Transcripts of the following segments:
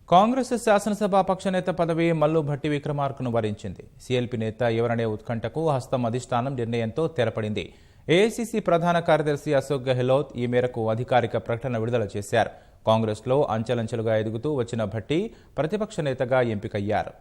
కాంగ్రెస్ శాసనసభాపక్ష నేత పదవి మల్లు భట్టి విక్రమార్కను వరించింది. సీఎల్పీ నేత ఎవరనే ఉత్కంఠకు హస్తం అధిష్టానం నిర్ణయంతో తెరపడింది. ఏఐసీసీ ప్రధాన కార్యదర్శి అశోక్ గెహ్లోట్ ఈ మేరకు అధికారిక ప్రకటన విడుదల చేశారు. కాంగ్రెస్లో అంచెలంచెలుగా ఎదుగుతూ వచ్చిన భట్టి ప్రతిపక్ష నేతగా ఎంపికయ్యారు.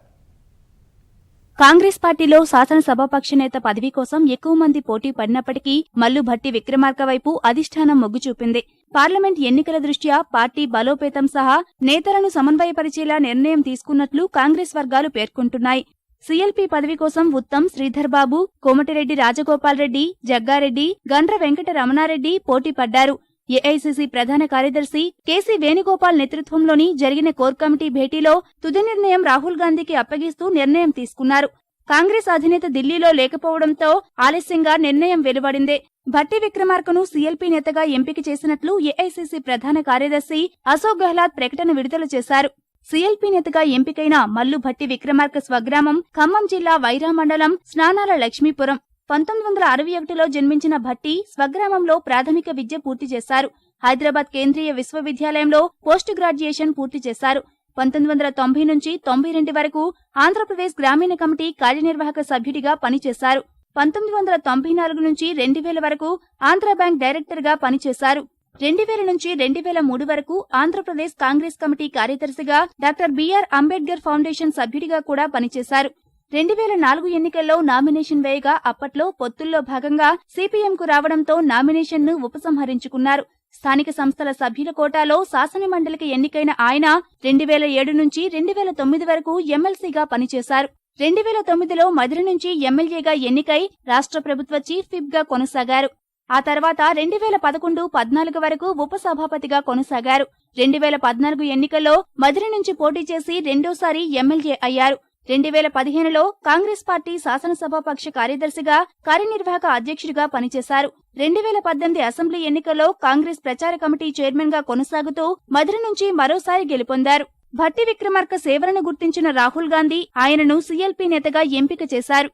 కాంగ్రెస్ పార్టీలో శాసనసభాపక్ష నేత పదవి కోసం ఎక్కువ మంది పోటీ పడినప్పటికీ మల్లు భట్టి విక్రమార్క వైపు అధిష్టానం మొగ్గు చూపింది. పార్లమెంట్ ఎన్నికల దృష్ట్యా పార్టీ బలోపేతం సహా నేతలను సమన్వయపరిచేలా నిర్ణయం తీసుకున్నట్లు కాంగ్రెస్ వర్గాలు పేర్కొంటున్నాయి. సీఎల్పీ పదవి కోసం ఉత్తమ్, శ్రీధర్ బాబు, కోమటిరెడ్డి రాజగోపాల్ రెడ్డి, జగ్గారెడ్డి, గండ్ర వెంకట రమణారెడ్డి పోటీ పడ్డారు. ఏఐసీసీ ప్రధాన కార్యదర్శి కేసీ వేణుగోపాల్ నేతృత్వంలోని జరిగిన కోర్ కమిటీ భేటీలో తుది నిర్ణయం రాహుల్ గాంధీకి అప్పగిస్తూ నిర్ణయం తీసుకున్నారు. కాంగ్రెస్ అధినేత ఢిల్లీలో లేకపోవడంతో ఆలస్యంగా నిర్ణయం వెలువడిందే. భట్టి విక్రమార్కను సీఎల్పీ నేతగా ఎంపిక చేసినట్లు ఏఐసీసీ ప్రధాన కార్యదర్శి అశోక్ గెహ్లోట్ ప్రకటన విడుదల చేశారు. సీఎల్పీ నేతగా ఎంపికైన మల్లు భట్టి విక్రమార్క స్వగ్రామం ఖమ్మం జిల్లా వైరా మండలం స్నానాల లక్ష్మీపురం. 1961లో జన్మించిన భట్టి స్వగ్రామంలో ప్రాథమిక విద్య పూర్తి చేశారు. హైదరాబాద్ కేంద్రీయ విశ్వవిద్యాలయంలో పోస్ట్ గ్రాడ్యుయేషన్ పూర్తి చేశారు. 1990 నుంచి 92 వరకు ఆంధ్రప్రదేశ్ గ్రామీణ కమిటీ కార్యనిర్వాహక సభ్యుడిగా పనిచేశారు. 1994 నుంచి 2000 వరకు ఆంధ్ర బ్యాంక్ డైరెక్టర్గా పనిచేశారు. 2000 నుంచి 2003 వరకు ఆంధ్రప్రదేశ్ కాంగ్రెస్ కమిటీ కార్యదర్శిగా డాక్టర్ బిఆర్ అంబేద్కర్ ఫౌండేషన్ సభ్యుడిగా కూడా పనిచేశారు. 2004 ఎన్నికల్లో నామినేషన్ వేయగా అప్పట్లో పొత్తుల్లో భాగంగా సిపిఎంకు రావడంతో నామినేషన్ను ఉపసంహరించుకున్నారు. స్థానిక సంస్థల సభ్యుల కోటాలో శాసనమండలికి ఎన్నికైన ఆయన 2007 నుంచి 2009 వరకు ఎమ్మెల్సీగా పనిచేశారు. 2009లో మధిర నుంచి ఎమ్మెల్యేగా ఎన్నికై రాష్ట్ర ప్రభుత్వ చీఫ్ విప్గా కొనసాగారు. ఆ తర్వాత 2011-14 వరకు ఉపసభాపతిగా కొనసాగారు. 2014 ఎన్నికల్లో మధిర నుంచి పోటీ చేసి రెండోసారి ఎమ్మెల్యే అయ్యారు. 2015లో కాంగ్రెస్ పార్టీ శాసనసభాపక్ష కార్యదర్శిగా కార్యనిర్వాహక అధ్యక్షుడిగా పనిచేశారు. 2018 అసెంబ్లీ ఎన్నికల్లో కాంగ్రెస్ ప్రచార కమిటీ చైర్మన్ గా కొనసాగుతూ మధిర నుంచి మరోసారి గెలుపొందారు. భట్టి విక్రమార్క సేవలను గుర్తించిన రాహుల్ గాంధీ ఆయనను సీఎల్పీ నేతగా ఎంపిక చేశారు.